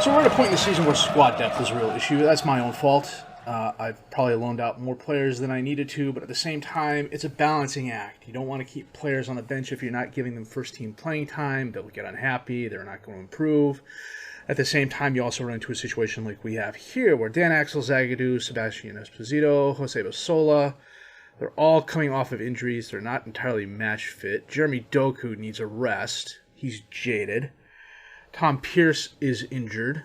So we're at a point in the season where squad depth is a real issue. That's my own fault. I've probably loaned out more players than I needed to, but at the same time, it's a balancing act. You don't want to keep players on the bench if you're not giving them first-team playing time. They'll get unhappy. They're not going to improve. At the same time, you also run into a situation like we have here, where Dan Axel, Zagadou, Sebastian Esposito, Jose Basola, they're all coming off of injuries. They're not entirely match fit. Jeremy Doku needs a rest. He's jaded. Tom Pierce is injured.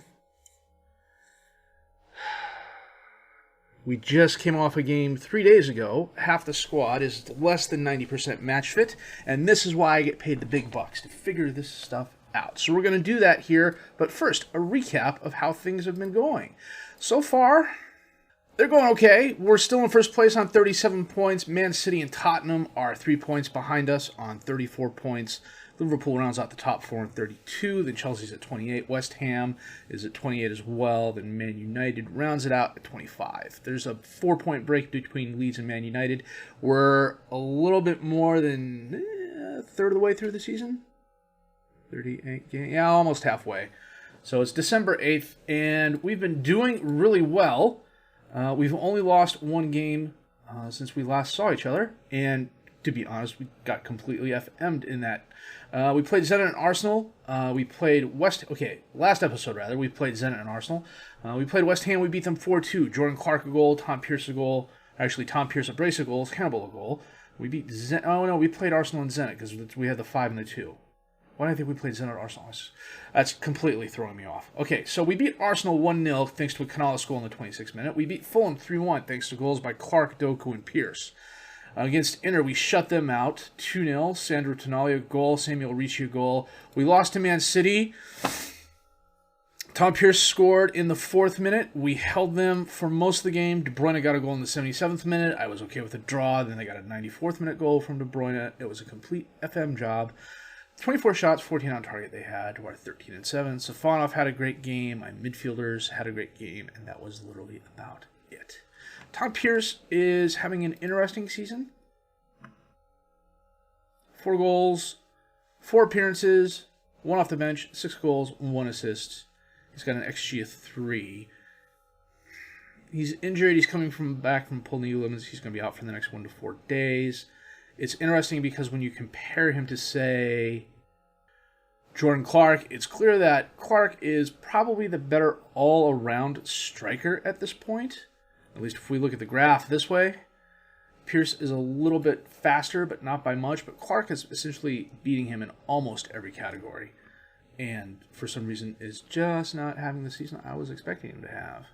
We just came off a game 3 days ago. Half the squad is less than 90% match fit, and this is why I get paid the big bucks, to figure this stuff out. So we're going to do that here, but first, a recap of how things have been going. So far, they're going okay. We're still in first place on 37 points. Man City and Tottenham are 3 points behind us on 34 points. Liverpool rounds out the top 4 on 32. Then Chelsea's at 28. West Ham is at 28 as well. Then Man United rounds it out at 25. There's a 4-point break between Leeds and Man United. We're a little bit more than a third of the way through the season. 38 games. Yeah, almost halfway. So it's December 8th, and we've been doing really well. We've only lost one game since we last saw each other, and to be honest, we got completely FM'd in that. We played Zenit and Arsenal. We played last episode rather, we played Zenit and Arsenal. We played West Ham, we beat them 4-2. Jordan Clark a goal, Tom Pierce a goal. Actually, Tom Pierce a brace of goals, Hannibal a goal. We beat we played Arsenal and Zenit because we had the 5 and the 2. Why do I think we played Zenit or Arsenal? That's completely throwing me off. Okay, so we beat Arsenal 1-0 thanks to a Canales goal in the 26th minute. We beat Fulham 3-1 thanks to goals by Clark, Doku, and Pierce. Against Inter, we shut them out 2-0. Sandro Tonali a goal, Samuel Ricci a goal. We lost to Man City. Tom Pierce scored in the 4th minute. We held them for most of the game. De Bruyne got a goal in the 77th minute. I was okay with a draw. Then they got a 94th minute goal from De Bruyne. It was a complete FM job. 24 shots, 14 on target they had. We're 13-7. Safanov had a great game. My midfielders had a great game. And that was literally about it. Tom Pierce is having an interesting season. 4 goals, 4 appearances, 1 off the bench, 6 goals, 1 assist. He's got an XG of 3. He's injured. He's coming back from pulled knee ligaments. He's going to be out for the next 1 to 4 days. It's interesting because when you compare him to, say, Jordan Clark, it's clear that Clark is probably the better all-around striker at this point. At least if we look at the graph this way. Pierce is a little bit faster, but not by much. But Clark is essentially beating him in almost every category. And for some reason is just not having the season I was expecting him to have.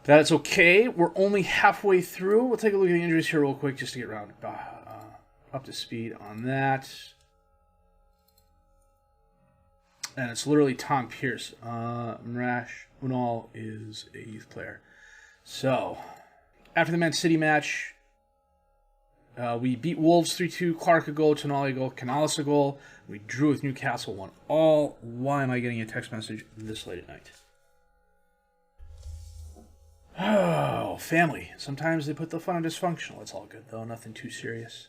That's okay. We're only halfway through. We'll take a look at the injuries here real quick just to get around up to speed on that. And it's literally Tom Pierce. Mrash Unal is a youth player. So, after the Man City match, we beat Wolves 3-2, Clark a goal, Tonali a goal, Canales a goal. We drew with Newcastle 1-1. Why am I getting a text message this late at night? Oh, family. Sometimes they put the fun on dysfunctional. It's all good, though. Nothing too serious.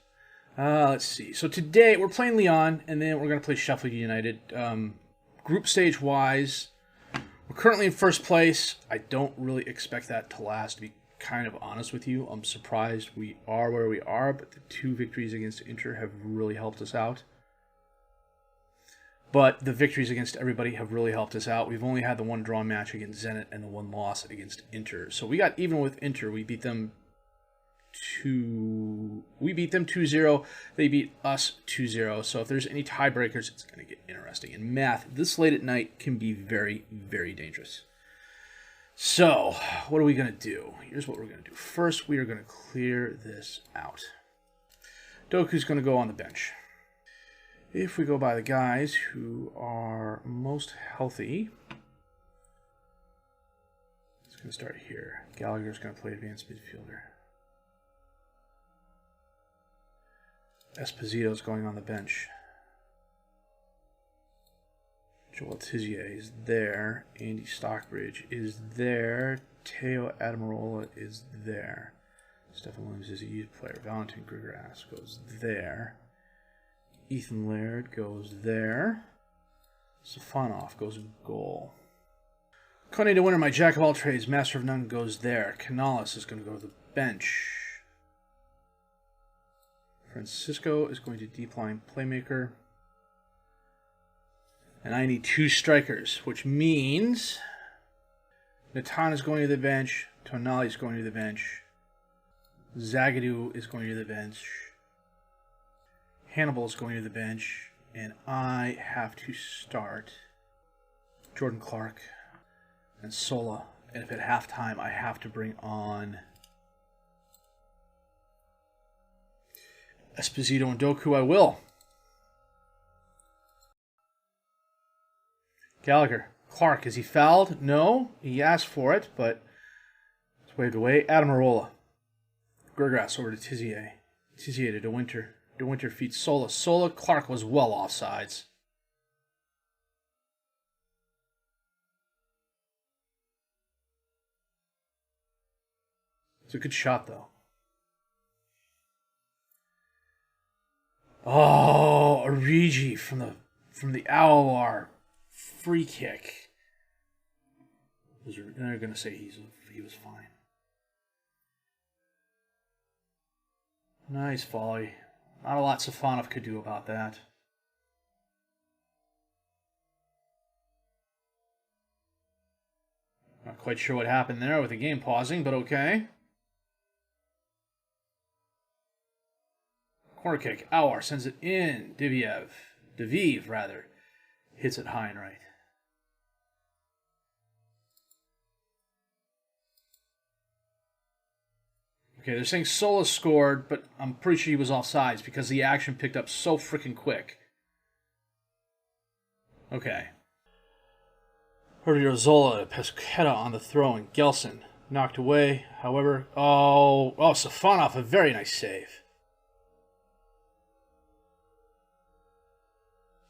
Let's see. So today, we're playing Lyon, and then we're going to play Sheffield United. Group stage-wise, we're currently in first place. I don't really expect that to last, to be kind of honest with you. I'm surprised we are where we are, but the 2 victories against Inter have really helped us out. But the victories against everybody have really helped us out. We've only had the 1 draw match against Zenit and the 1 loss against Inter. So we got even with Inter. We beat them 2-0. They beat us 2-0. So if there's any tiebreakers, it's going to get interesting. And math, this late at night, can be very, very dangerous. So, what are we going to do? Here's what we're going to do. First, we are going to clear this out. Doku's going to go on the bench. If we go by the guys who are most healthy, it's going to start here. Gallagher's going to play advanced midfielder. Esposito's going on the bench. Joel Tizier is there. Andy Stockbridge is there. Teo Admirola is there. Stephen Williams is a youth player. Valentin Grigrass goes there. Ethan Laird goes there. Safanov goes in goal. Kone to winner, my jack of all trades, master of none goes there. Canales is going to go to the bench. Francisco is going to deep line playmaker. And I need 2 strikers, which means Natan is going to the bench. Tonali is going to the bench. Zagadou is going to the bench. Hannibal is going to the bench. And I have to start Jordan Clark and Sola. And if at halftime I have to bring on Esposito and Doku, I will. Gallagher. Clark, is he fouled? No. He asked for it, but it's waved away. Adam Arola. Gergrass over to Tizier. Tizier to De Winter. De Winter feeds Sola. Sola. Clark was well offsides. It's a good shot, though. Oh, Origi from the Awar free kick. They're going to say he was fine. Nice volley. Not a lot Safanov could do about that. Not quite sure what happened there with the game pausing, but okay. Corner kick. Awar sends it in. Deviv, rather. Hits it high and right. Okay, they're saying Sola scored, but I'm pretty sure he was offsides because the action picked up so freaking quick. Okay. Zola, Pesqueta on the throw, and Gelson knocked away. However, Safanov, a very nice save.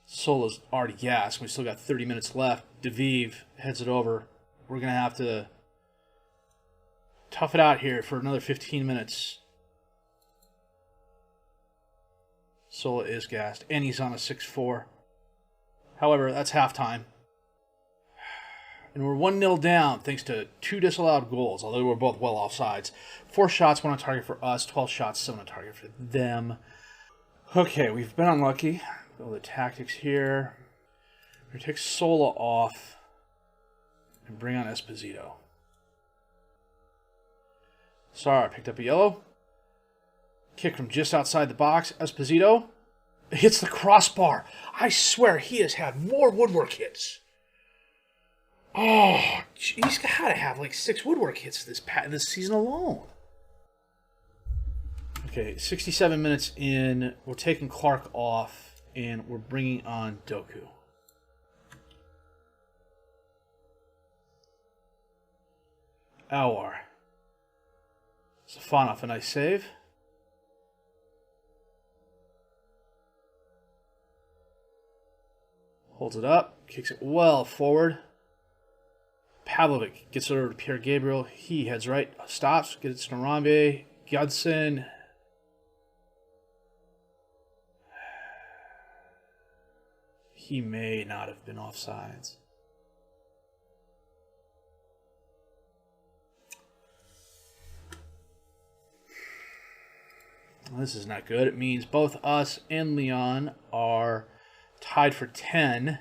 Sola's already gassed. We still got 30 minutes left. Deviv heads it over. We're going to have to tough it out here for another 15 minutes. Sola is gassed, and he's on a 6-4. However, that's halftime. And we're 1-0 down thanks to 2 disallowed goals, although we're both well offsides. 4 shots, 1 on target for us. 12 shots, 7 on target for them. Okay, we've been unlucky. Go the tactics here. We're going to take Sola off and bring on Esposito. Sorry, picked up a yellow. Kick from just outside the box. Esposito hits the crossbar. I swear he has had more woodwork hits. Oh, he's got to have like 6 woodwork hits this season alone. Okay, 67 minutes in. We're taking Clark off. And we're bringing on Doku. Awar. Safanov, a nice save. Holds it up. Kicks it well forward. Pavlovic gets it over to Pierre Gabriel. He heads right. Stops. Gets it to Narambe. Gudson. He may not have been offsides. Well, this is not good. It means both us and Leon are tied for 10.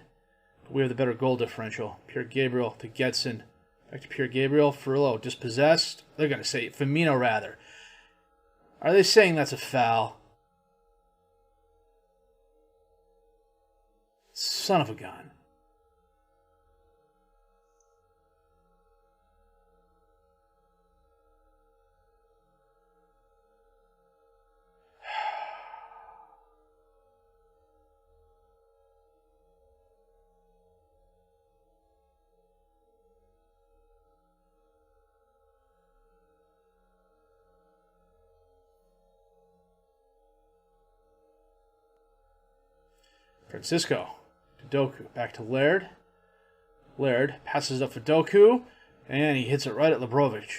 But we have the better goal differential. Pierre Gabriel to Gedson. Back to Pierre Gabriel. Ferrillo dispossessed. They're going to say Firmino, rather. Are they saying that's a foul? Son of a gun. Francisco. Doku back to Laird. Laird passes up for Doku, and he hits it right at Labrovic.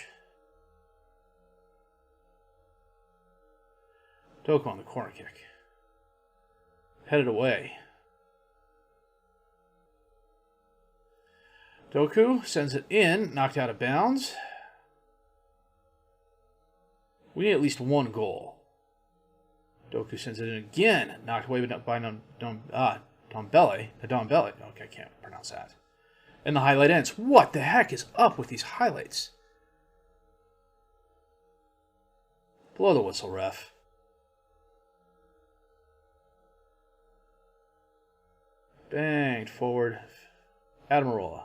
Doku on the corner kick. Headed away. Doku sends it in, knocked out of bounds. We need at least one goal. Doku sends it in again, knocked away by Dombele. Okay, I can't pronounce that. And the highlight ends. What the heck is up with these highlights? Blow the whistle, ref. Banged forward. Admirola.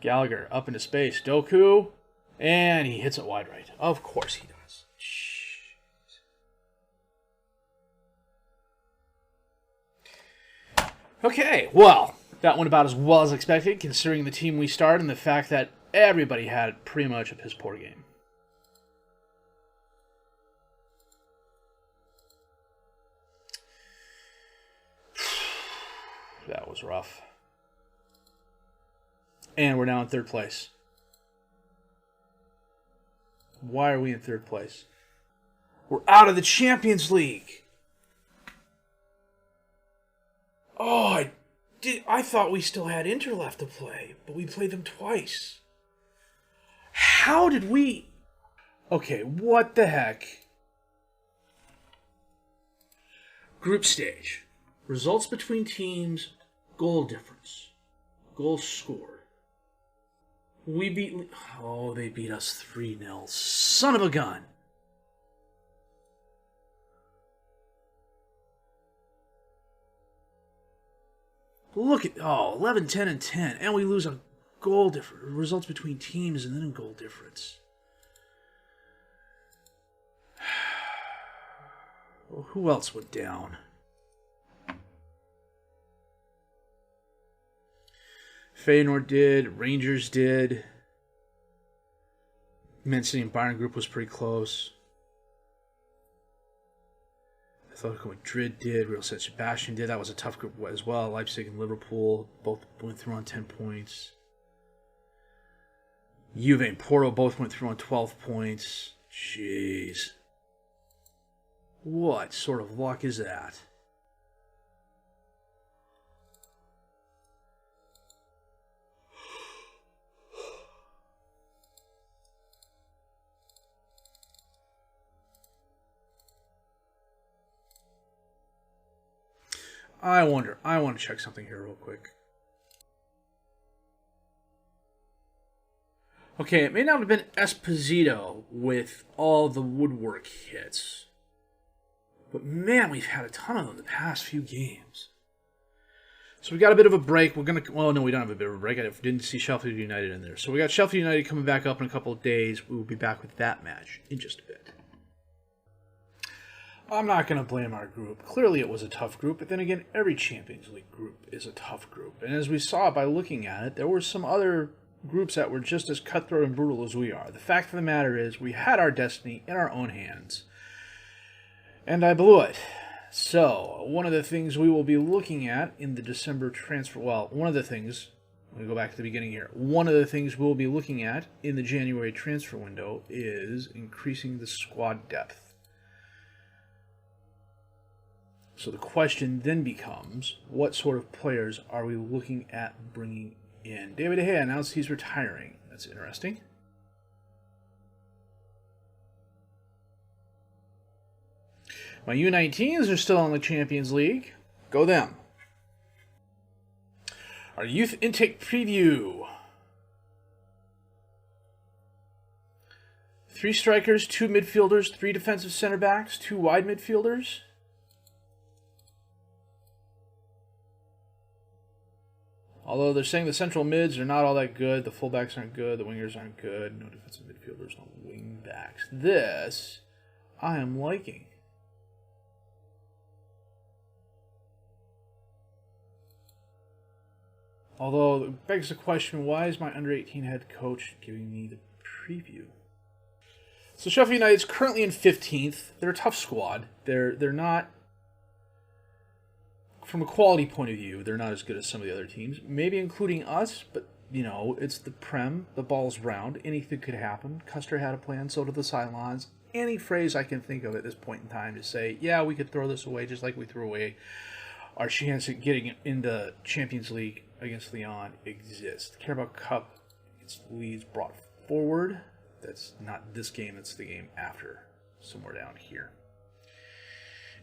Gallagher up into space. Doku. And he hits it wide right. Of course he does. Okay, well, that went about as well as expected, considering the team we started and the fact that everybody had pretty much a piss-poor game. That was rough. And we're now in third place. Why are we in third place? We're out of the Champions League. Oh, I thought we still had Inter left to play, but we played them twice. How did we... Okay, what the heck? Group stage. Results between teams, goal difference. Goals scored. We beat... Oh, they beat us 3-0. Son of a gun. Look at... Oh, 11, 10, and 10. And we lose a goal difference. Results between teams and then a goal difference. Well, who else went down? Feyenoord did. Rangers did. Man City and Bayern group was pretty close. Atletico Madrid did. Real San Sebastian did. That was a tough group as well. Leipzig and Liverpool both went through on 10 points. Juve and Porto both went through on 12 points. Jeez. What sort of luck is that? I want to check something here real quick. Okay, it may not have been Esposito with all the woodwork hits. But man, we've had a ton of them the past few games. So we got a bit of a break. We're going to... Well, no, we don't have a bit of a break. I didn't see Sheffield United in there. So we got Sheffield United coming back up in a couple of days. We will be back with that match in just a bit. I'm not going to blame our group. Clearly it was a tough group, but then again, every Champions League group is a tough group. And as we saw by looking at it, there were some other groups that were just as cutthroat and brutal as we are. The fact of the matter is, we had our destiny in our own hands. And I blew it. So, one of the things we will be looking at in the December transfer... Well, one of the things... Let me go back to the beginning here. One of the things we'll be looking at in the January transfer window is increasing the squad depth. So the question then becomes, what sort of players are we looking at bringing in? David De Gea announced he's retiring. That's interesting. My U19s are still in the Champions League. Go them. Our youth intake preview. 3 strikers, 2 midfielders, 3 defensive center backs, 2 wide midfielders. Although they're saying the central mids are not all that good, the fullbacks aren't good, the wingers aren't good, no defensive midfielders, no wing backs. This, I am liking. Although, it begs the question, why is my under-18 head coach giving me the preview? So Sheffield United's currently in 15th. They're a tough squad. They're not... From a quality point of view, they're not as good as some of the other teams, maybe including us, but, you know, it's the Prem, the ball's round, anything could happen. Custer had a plan, so did the Cylons. Any phrase I can think of at this point in time to say, yeah, we could throw this away just like we threw away our chance at getting in the Champions League against Leon exists. The Carabao Cup against Leeds brought forward. That's not this game, that's the game after, somewhere down here.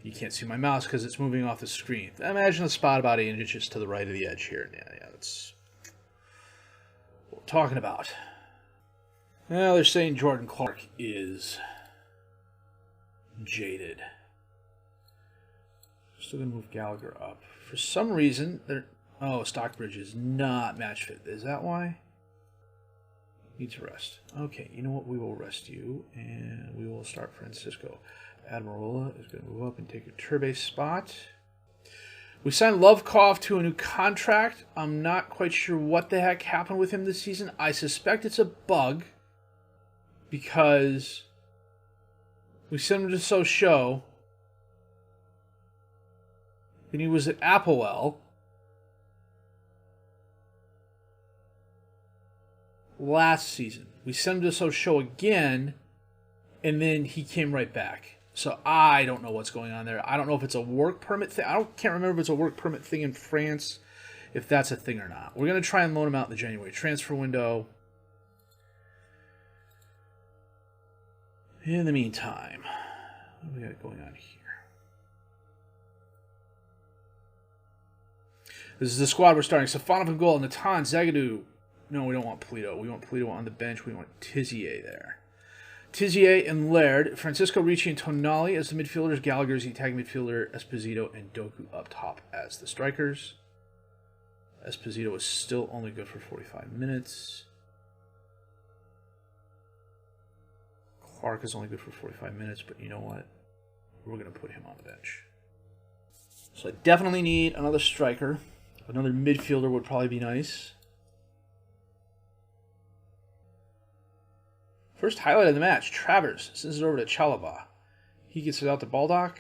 You can't see my mouse because it's moving off the screen. Imagine a spot about 8 inches to the right of the edge here. Yeah, that's what we're talking about. Well, they're saying Jordan Clark is jaded. Still going to move Gallagher up. For some reason, Stockbridge is not match fit. Is that why? Needs rest. Okay, you know what? We will rest you, and we will start Francisco. Admirola is going to move up and take a Turbe spot. We signed Lovekov to a new contract. I'm not quite sure what the heck happened with him this season. I suspect it's a bug because we sent him to Sochaux. Then he was at Applewell last season. We sent him to Sochaux again, and then he came right back. So I don't know what's going on there. I don't know if it's a work permit thing. Can't remember if it's a work permit thing in France, if that's a thing or not. We're going to try and loan him out in the January transfer window. In the meantime, what do we got going on here? This is the squad we're starting. Safonov in goal, Natan, Zagadou. No, we don't want Polito. We want Polito on the bench. We want Tizier there. Tizier and Laird, Francisco Ricci and Tonali as the midfielders, Gallagher's the tag midfielder, Esposito and Doku up top as the strikers. Esposito is still only good for 45 minutes. Clark is only good for 45 minutes, but you know what? We're going to put him on the bench. So I definitely need another striker. Another midfielder would probably be nice. First highlight of the match, Travers sends it over to Chalaba. He gets it out to Baldock.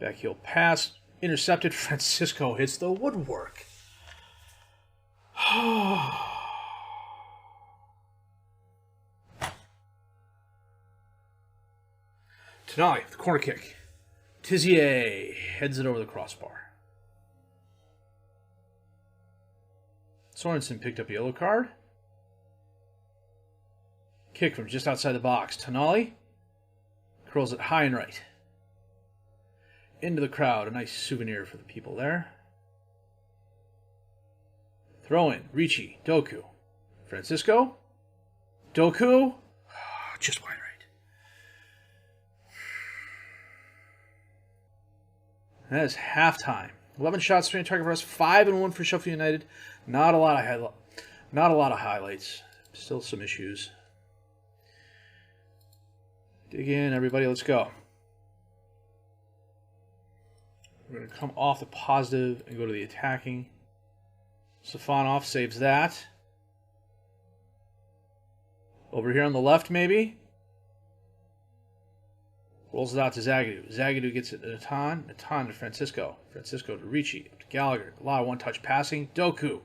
Backheel pass, intercepted. Francisco hits the woodwork. Tonali, the corner kick. Tizier heads it over the crossbar. Sorensen picked up a yellow card. Kick from just outside the box. Tonali curls it high and right. Into the crowd. A nice souvenir for the people there. Throw in. Ricci. Doku. Francisco. Doku. Just wide right. That is halftime. 11 shots, 3 on target for us. 5-1 for Sheffield United. Not a lot of highlights. Still some issues. Dig in, everybody. Let's go. We're going to come off the positive and go to the attacking. Safonov saves that. Over here on the left, maybe. Rolls it out to Zagadou. Zagadou gets it to Natan. Natan to Francisco. Francisco to Ricci. Up to Gallagher. A lot of one-touch passing. Doku.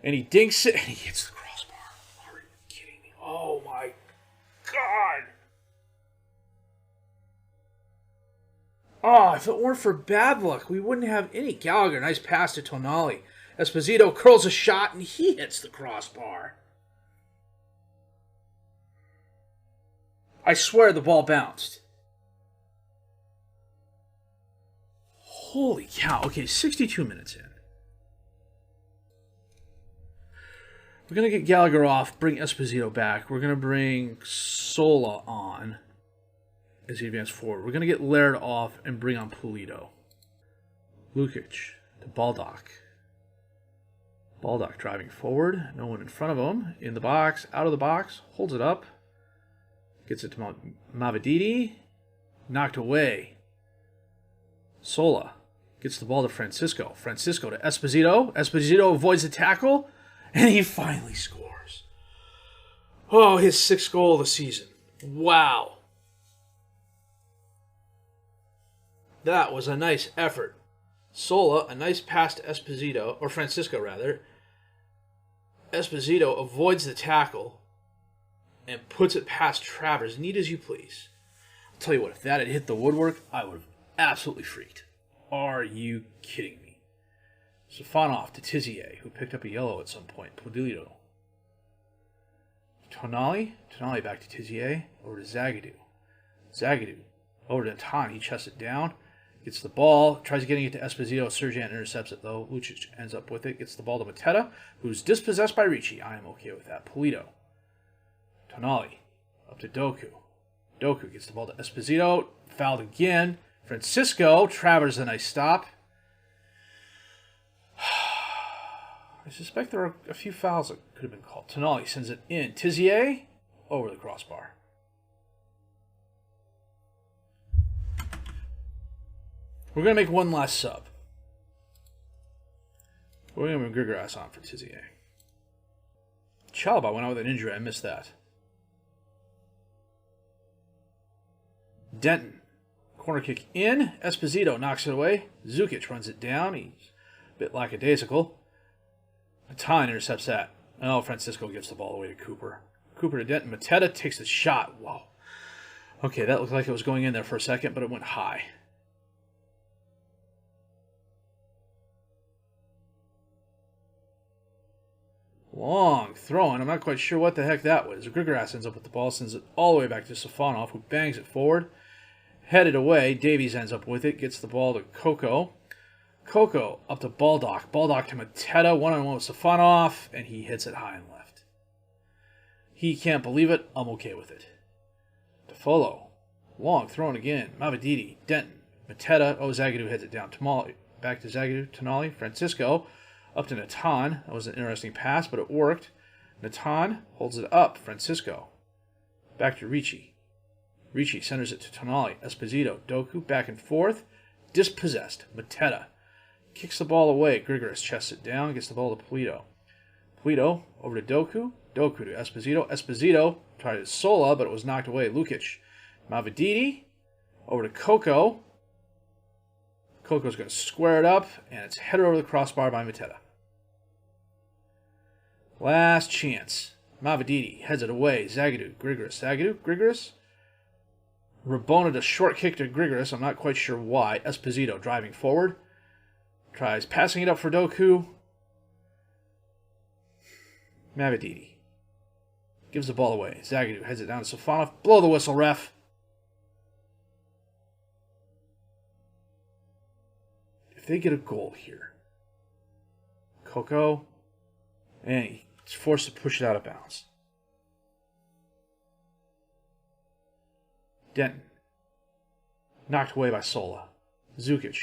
And he dinks it, and he hits the crossbar. Are you kidding me? Oh, my God. Oh, if it weren't for bad luck, we wouldn't have any. Gallagher, nice pass to Tonali. Esposito curls a shot, and he hits the crossbar. I swear the ball bounced. Holy cow. Okay, 62 minutes in. We're going to get Gallagher off, bring Esposito back. We're going to bring Sola on as he advances forward. We're going to get Laird off and bring on Polito. Lukic to Baldock. Baldock driving forward. No one in front of him. In the box. Out of the box. Holds it up. Gets it to Mavididi. Knocked away. Sola gets the ball to Francisco. Francisco to Esposito. Esposito avoids the tackle. And he finally scores. Oh, his 6th goal of the season. Wow. That was a nice effort. Sola, a nice pass to Esposito, or Francisco rather. Esposito avoids the tackle and puts it past Travers. Neat as you please. I'll tell you what, if that had hit the woodwork, I would have absolutely freaked. Are you kidding me? Safanov to Tizier, who picked up a yellow at some point. Polito. Tonali back to Tizier, over to Zagadou, over to Natan, he chests it down, gets the ball, tries getting it to Esposito, Sergeant intercepts it though, Lucic ends up with it, gets the ball to Mateta, who's dispossessed by Ricci. I am okay with that. Polito. Tonali, up to Doku. Doku gets the ball to Esposito, fouled again. Francisco, Travers a nice stop. I suspect there are a few fouls that could have been called. Tonali sends it in. Tizier, over the crossbar. We're going to make one last sub. We're going to bring Grigoras on for Tizier. Chalaba went out with an injury. I missed that. Denton. Corner kick in. Esposito knocks it away. Zukic runs it down. He's a bit lackadaisical. Natan intercepts that. Oh, Francisco gives the ball away to Cooper. Cooper to Denton. Mateta takes the shot. Wow. Okay, that looked like it was going in there for a second, but it went high. Long throwing. I'm not quite sure what the heck that was. Grigoras ends up with the ball, sends it all the way back to Safanov, who bangs it forward. Headed away. Davies ends up with it. Gets the ball to Coco. Coco up to Baldock. Baldock to Mateta. One-on-one with Safanov, and he hits it high and left. He can't believe it. I'm okay with it. Defolo. Long thrown again. Mavididi. Denton. Mateta. Oh, Zagadou heads it down. Tamale. Back to Zagadou. Tonali. Francisco. Up to Natan. That was an interesting pass, but it worked. Natan holds it up. Francisco. Back to Ricci. Ricci centers it to Tonali. Esposito. Doku. Back and forth. Dispossessed. Mateta. Kicks the ball away. Grigoras chests it down. Gets the ball to Polito. Polito over to Doku. Doku to Esposito. Esposito tried to Sola, but it was knocked away. Lukic. Mavididi. Over to Coco. Coco's going to square it up, and it's headed over the crossbar by Mateta. Last chance. Mavididi heads it away. Zagadou. Grigoras. Zagadou. Grigoras. Rabona a short kick to Grigoras. I'm not quite sure why. Esposito driving forward. Tries passing it up for Doku. Mavididi gives the ball away. Zagadou heads it down to Safanov. Blow the whistle, ref. If they get a goal here, Coco, and he's forced to push it out of bounds. Denton. Knocked away by Sola. Zukic.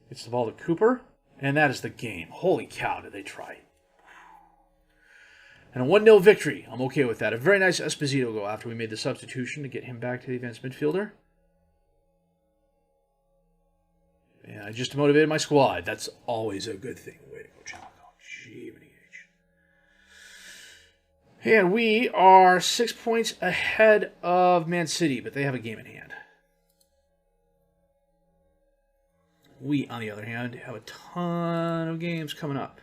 Gets the ball to Cooper. And that is the game. Holy cow, did they try. And a 1-0 victory. I'm okay with that. A very nice Esposito goal after we made the substitution to get him back to the advanced midfielder. And I just motivated my squad. That's always a good thing. Way to go, Chalaco. And we are 6 points ahead of Man City, but they have a game in hand. We, on the other hand, have a ton of games coming up.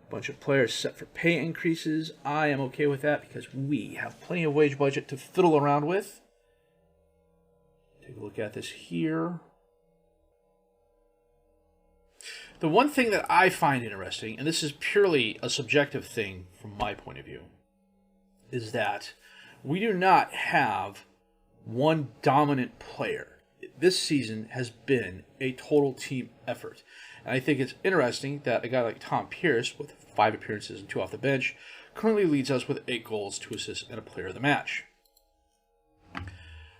A bunch of players set for pay increases. I am okay with that because we have plenty of wage budget to fiddle around with. Take a look at this here. The one thing that I find interesting, and this is purely a subjective thing from my point of view, is that we do not have one dominant player. This season has been a total team effort. And I think it's interesting that a guy like Tom Pierce, with 5 appearances and 2 off the bench, currently leads us with 8 goals, 2 assists, and a player of the match.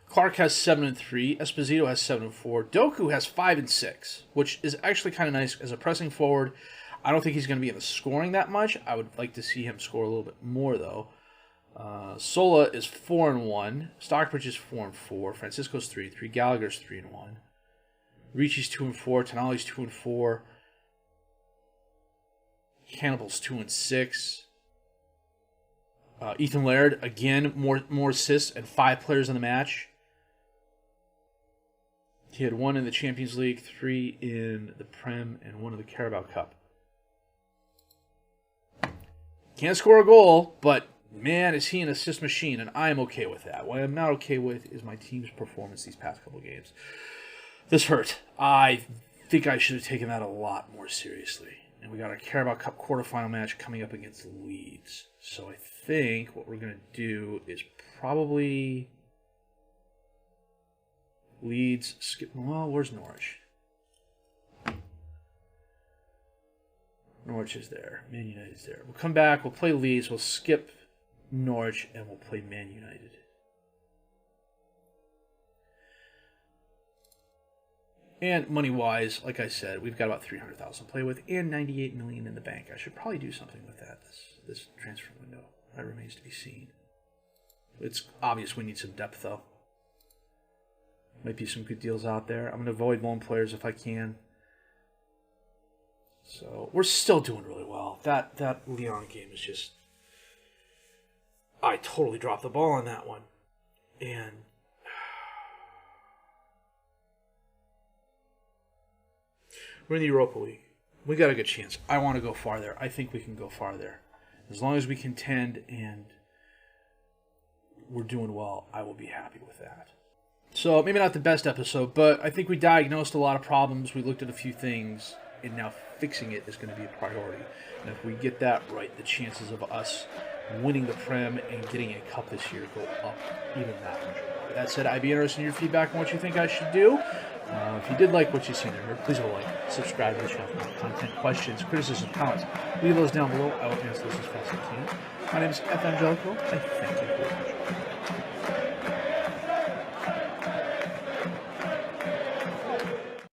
Clark has 7 and 3. Esposito has 7 and 4. Doku has 5 and 6, which is actually kind of nice as a pressing forward. I don't think he's going to be in the scoring that much. I would like to see him score a little bit more, though. Sola is 4 and 1. Stockbridge is 4 and 4. Francisco's 3 and 3. Gallagher's 3 and 1. Ricci's 2 and 4. Tonali's 2 and 4. Hannibal's 2 and 6. Ethan Laird, again, more assists and 5 players in the match. He had 1 in the Champions League, 3 in the Prem, and 1 in the Carabao Cup. Can't score a goal, but man, is he an assist machine, and I am okay with that. What I'm not okay with is my team's performance these past couple games. This hurt. I think I should have taken that a lot more seriously. And we got a Carabao Cup quarterfinal match coming up against Leeds. So I think what we're going to do is probably Leeds, skip, well, where's Norwich? Norwich is there. Man United's there. We'll come back, we'll play Leeds, we'll skip Norwich, and we'll play Man United. And money-wise, like I said, we've got about $300,000 to play with and $98 million in the bank. I should probably do something with that this transfer window. That remains to be seen. It's obvious we need some depth, though. Might be some good deals out there. I'm going to avoid loan players if I can. So we're still doing really well. That Lyon game is just... I totally dropped the ball on that one. And... we're in the Europa League. We got a good chance. I want to go far there. I think we can go far there. As long as we contend and we're doing well, I will be happy with that. So maybe not the best episode, but I think we diagnosed a lot of problems. We looked at a few things, and now fixing it is going to be a priority. And if we get that right, the chances of us winning the Prem and getting a cup this year go up even that much. That said, I'd be interested in your feedback on what you think I should do. If you did like what you've seen there, please leave a like, subscribe to the channel for more content, questions, criticisms, comments. Leave those down below. I will answer those as fast as I can. My name is F. Angelico. I thank you for watching.